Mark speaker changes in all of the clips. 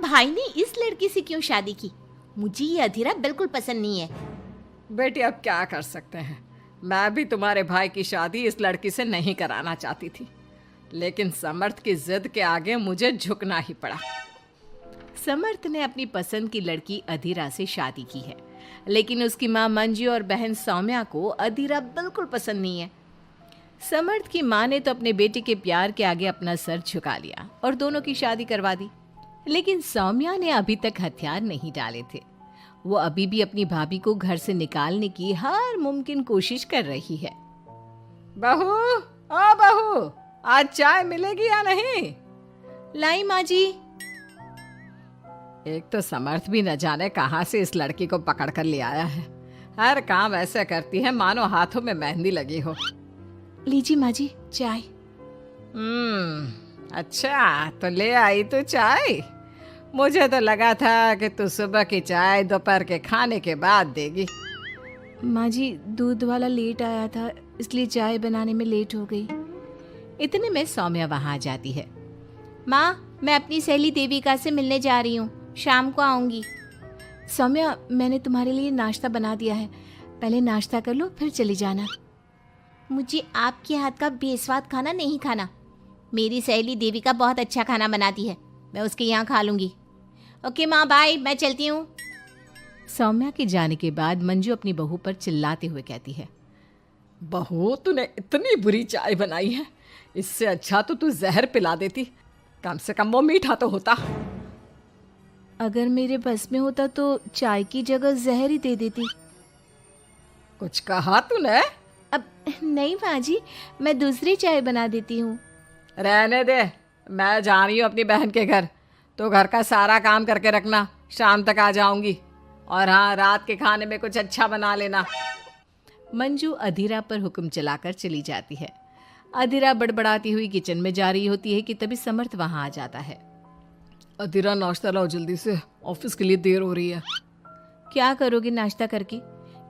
Speaker 1: भाई ने इस लड़की से क्यों शादी की? मुझे ये अधीरा बिल्कुल पसंद नहीं है।
Speaker 2: बेटी अब क्या कर सकते हैं, मैं भी तुम्हारे भाई की शादी इस लड़की से नहीं कराना चाहती थी, लेकिन समर्थ की जिद के आगे मुझे झुकना ही पड़ा।
Speaker 1: समर्थ ने अपनी पसंद की लड़की अधीरा से शादी की है, लेकिन उसकी माँ मंजू और बहन सौम्या को अधीरा बिल्कुल पसंद नहीं है। समर्थ की माँ ने तो अपने बेटे के प्यार के आगे अपना सर झुका लिया और दोनों की शादी करवा दी, लेकिन सौम्या ने अभी तक हथियार नहीं डाले थे। वो अभी भी अपनी भाभी को घर से निकालने की हर मुमकिन कोशिश कर रही है।
Speaker 2: बहू, ओ बहू, आज चाय मिलेगी या नहीं?
Speaker 1: लाई माँ जी।
Speaker 2: एक तो समर्थ भी न जाने कहां से इस लड़की को पकड़ कर ले आया है। हर काम ऐसे करती है मानो हाथों में मेहंदी लगी हो।
Speaker 1: लीजिए माँ जी चाय।
Speaker 2: अच्छा तो ले आई तू चाय। मुझे तो लगा था कि तू सुबह की चाय दोपहर के खाने के बाद देगी।
Speaker 1: माँ जी दूध वाला लेट आया था, इसलिए चाय बनाने में लेट हो गई। इतने में सौम्या वहां आ जाती है। माँ, मैं अपनी सहेली देविका से मिलने जा रही हूँ, शाम को आऊंगी। सौम्या, मैंने तुम्हारे लिए नाश्ता बना दिया है, पहले नाश्ता कर लो फिर चली जाना। मुझे आपके हाथ का बेस्वाद खाना नहीं खाना। मेरी सहेली देविका बहुत अच्छा खाना बनाती है, मैं उसके यहाँ खा लूंगी। ओके माँ, बाय, मैं चलती हूँ। सौम्या के जाने के बाद मंजू अपनी बहू पर चिल्लाते हुए कहती है,
Speaker 2: बहू तूने इतनी बुरी चाय बनाई है, इससे अच्छा तो तू जहर पिला देती, कम से कम वो मीठा तो होता।
Speaker 1: अगर मेरे बस में होता तो चाय की जगह जहर ही दे देती।
Speaker 2: कुछ कहा तूने?
Speaker 1: अब नहीं माँ जी, मैं दूसरी चाय बना देती हूँ।
Speaker 2: रहने दे, मैं जा रही हूँ अपनी बहन के घर, तो घर का सारा काम करके रखना, शाम तक आ जाऊंगी। और हाँ, रात के खाने में कुछ अच्छा बना लेना।
Speaker 1: मंजू अधीरा पर हुक्म चलाकर चली जाती है। अधीरा बड़बड़ाती हुई किचन में जा रही होती है कि तभी समर्थ वहां आ जाता है।
Speaker 2: अधीरा नाश्ता लाओ जल्दी से, ऑफिस के लिए देर हो रही है।
Speaker 1: क्या करोगे नाश्ता करके?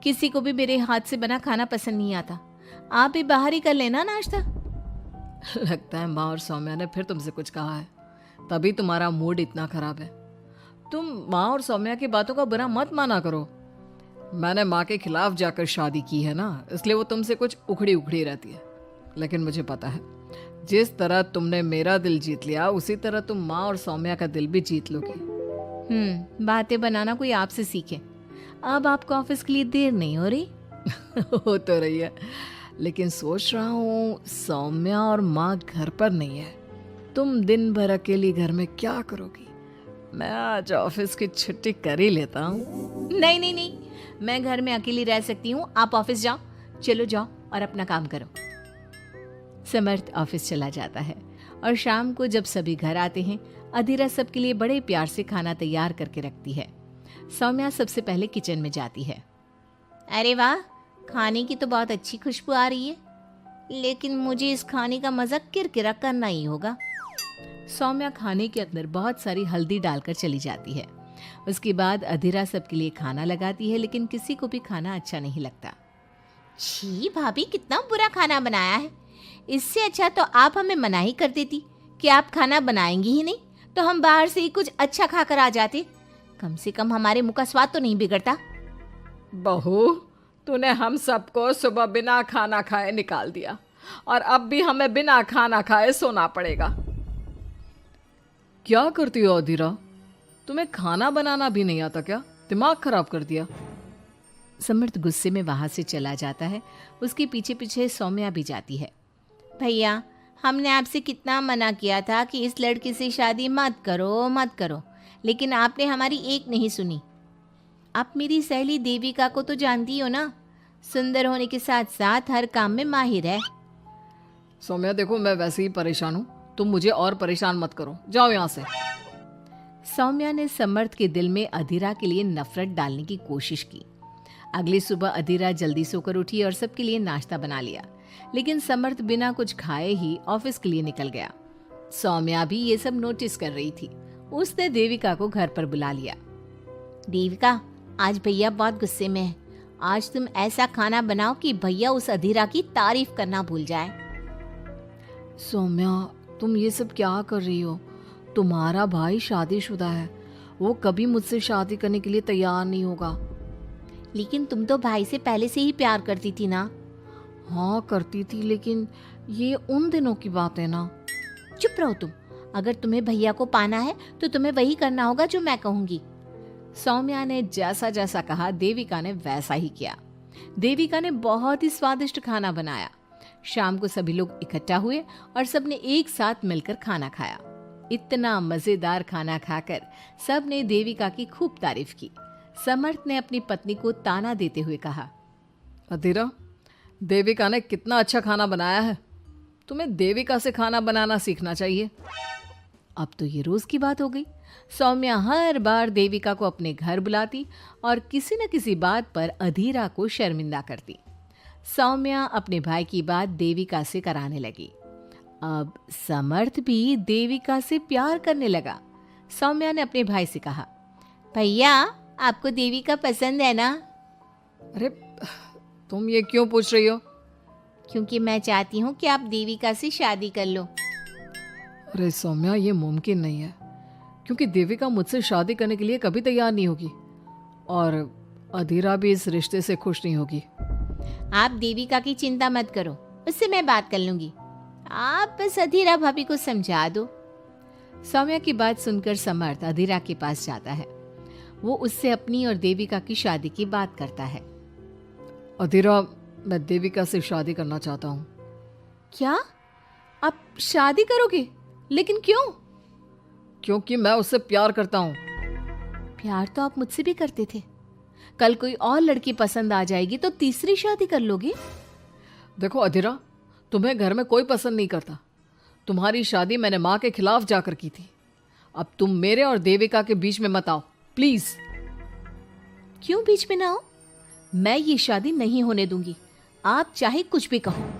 Speaker 1: किसी को भी मेरे हाथ से बना खाना पसंद नहीं आता, आप भी बाहर ही कर लेना नाश्ता।
Speaker 2: लगता है माँ और सौम्या ने फिर तुमसे कुछ कहा है, तभी तुम्हारा मूड इतना खराब है। तुम माँ और सौम्या की बातों का बुरा मत माना करो। मैंने माँ के खिलाफ जाकर शादी की है ना, इसलिए वो तुमसे कुछ उखड़ी उखड़ी रहती है। लेकिन मुझे पता है, जिस तरह तुमने मेरा दिल जीत लिया, उसी तरह तुम माँ और सौम्या का दिल भी जीत लोगी।
Speaker 1: बातें बनाना कोई आपसे सीखे। अब आपको ऑफिस के लिए देर नहीं हो रही?
Speaker 2: हो तो रही है, लेकिन सोच रहा हूँ सौम्या और माँ घर पर नहीं है, तुम दिन भर अकेली घर में क्या करोगी? मैं आज ऑफिस की छुट्टी कर ही लेता हूँ।
Speaker 1: नहीं नहीं नहीं, मैं घर में अकेली रह सकती हूँ, आप ऑफिस जाओ। चलो जाओ और अपना काम करो। समर्थ ऑफिस चला जाता है और शाम को जब सभी घर आते हैं, अधीरा सबके लिए बड़े प्यार से खाना तैयार करके रखती है। सौम्या सबसे पहले किचन में जाती है। अरे वाह, खाने की तो बहुत अच्छी खुशबू आ रही है, लेकिन मुझे इस खाने का मजा किरकिरा करना ही होगा। सौम्या खाने के अंदर बहुत सारी हल्दी डालकर चली जाती है। उसके बाद अधीरा सबके लिए खाना लगाती है, लेकिन किसी को भी खाना अच्छा नहीं लगता। छी भाभी, कितना बुरा खाना बनाया है। इससे अच्छा तो आप हमें मना ही कर देती कि आप खाना बनाएंगी ही नहीं, तो हम बाहर से ही कुछ अच्छा खाकर आ जाते। कम से कम हमारे मुंह का स्वाद तो नहीं बिगड़ता।
Speaker 2: बहू, तूने हम सबको सुबह बिना खाना खाए निकाल दिया, और अब भी हमें बिना खाना खाए सोना पड़ेगा। क्या करती हो अधीरा? तुम्हें खाना बनाना भी नहीं आता क्या? दिमाग खराब कर दिया। समर्थ गुस्से में वहां से चला जाता है। उसके पीछे पीछे सौम्या भी जाती है।
Speaker 1: भैया, हमने आपसे कितना मना किया था कि इस लड़की से शादी मत करो मत करो, लेकिन आपने हमारी एक नहीं सुनी। आप मेरी सहेली देविका को तो जानती हो ना, सुंदर होने के साथ साथ हर काम में माहिर है।
Speaker 2: सौम्या देखो, मैं वैसे ही परेशान हूँ, तुम मुझे और परेशान मत करो, जाओ यहाँ से।
Speaker 1: सौम्या ने समर्थ के दिल में अधीरा के लिए नफरत डालने की कोशिश की। अगली सुबह अधीरा जल्दी सोकर उठी और सबके लिए नाश्ता बना लिया, लेकिन समर्थ बिना कुछ खाए ही ऑफिस के लिए निकल गया। सौम्या भी ये सब नोटिस कर रही थी। उसने देविका को घर पर बुला लिया। देविका, आज भैया बहुत गुस्से में है, आज तुम ऐसा खाना बनाओ कि भैया उस अधीरा की तारीफ करना भूल जाए।
Speaker 2: सौम्या, तुम ये सब क्या कर रही हो? तुम्हारा भाई शादीशुदा है वो कभी मुझसे शादी करने के लिए तैयार नहीं होगा।
Speaker 1: लेकिन तुम तो भाई से पहले से ही प्यार करती थी ना।
Speaker 2: हाँ करती थी, लेकिन ये उन दिनों की बात है ना।
Speaker 1: चुप रहो तुम। अगर तुम्हें भैया को पाना है तो तुम्हें वही करना होगा जो मैं कहूंगी।
Speaker 2: सौम्या ने जैसा जैसा कहा देविका ने वैसा ही किया। देविका ने बहुत ही स्वादिष्ट खाना बनाया। शाम को सभी लोग इकट्ठा हुए और सबने एक साथ मिलकर खाना खाया। इतना मजेदार खाना खाकर सबने देविका की खूब तारीफ की। समर्थ ने अपनी पत्नी को ताना देते हुए कहा, अधीरा, देविका ने कितना अच्छा खाना बनाया है। तुम्हें देविका से खाना बनाना सीखना चाहिए। अब तो ये रोज की बात हो गई। सौम्या हर बार देविका को अपने घर बुलाती और किसी न किसी बात पर अधीरा को शर्मिंदा करती। सौम्या अपने भाई की बात देविका से कराने लगी। अब समर्थ भी देविका से प्यार करने लगा। सौम्या ने अपने भाई से कहा, भैया आपको देविका पसंद है ना? अरे तुम ये क्यों पूछ रही हो?
Speaker 1: क्योंकि मैं चाहती हूँ कि आप देविका से शादी कर लो।
Speaker 2: अरे सौम्या, ये मुमकिन नहीं है, क्योंकि देविका मुझसे शादी करने के लिए कभी तैयार नहीं होगी और अधीरा भी इस रिश्ते से खुश नहीं होगी।
Speaker 1: आप देविका की चिंता मत करो, उससे मैं बात कर लूंगी। आप बस अधीरा भाभी को समझा दो।
Speaker 2: सौम्या की बात सुनकर समर्थ अधीरा के पास जाता है। वो उससे अपनी और देविका की शादी की बात करता है। अधीरा, मैं देविका से शादी करना चाहता हूँ।
Speaker 1: क्या? आप शादी करोगे? लेकिन क्यों?
Speaker 2: क्योंकि मैं उससे प्यार करता हूँ।
Speaker 1: प्यार तो आप मुझसे भी करते थे। कल कोई और लड़की पसंद आ जाएगी तो तीसरी शादी कर लोगे?
Speaker 2: देखो अधीरा, तुम्हें घर में कोई पसंद नहीं करता। तुम्हारी शादी मैंने माँ के खिलाफ जाकर की थी। अब तुम मेरे और देविका के बीच में मत आओ, प्लीज।
Speaker 1: क्यों बीच में ना हो? मैं ये शादी नहीं होने दूंगी, आप चाहे कुछ भी कहो।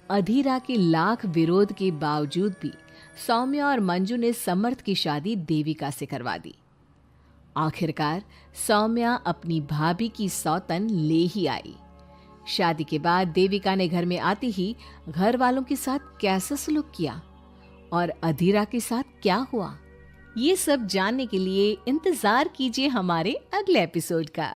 Speaker 2: अधीरा के लाख विरोध के बावजूद भी सौम्या और मंजू ने समर्थ की शादी देविका से करवा दी। आखिरकार सौम्या अपनी भाभी की सौतन ले ही आई। शादी के बाद देविका ने घर में आते ही घर वालों के साथ कैसा सलूक किया और अधीरा के साथ क्या हुआ, ये सब जानने के लिए इंतजार कीजिए हमारे अगले एपिसोड का।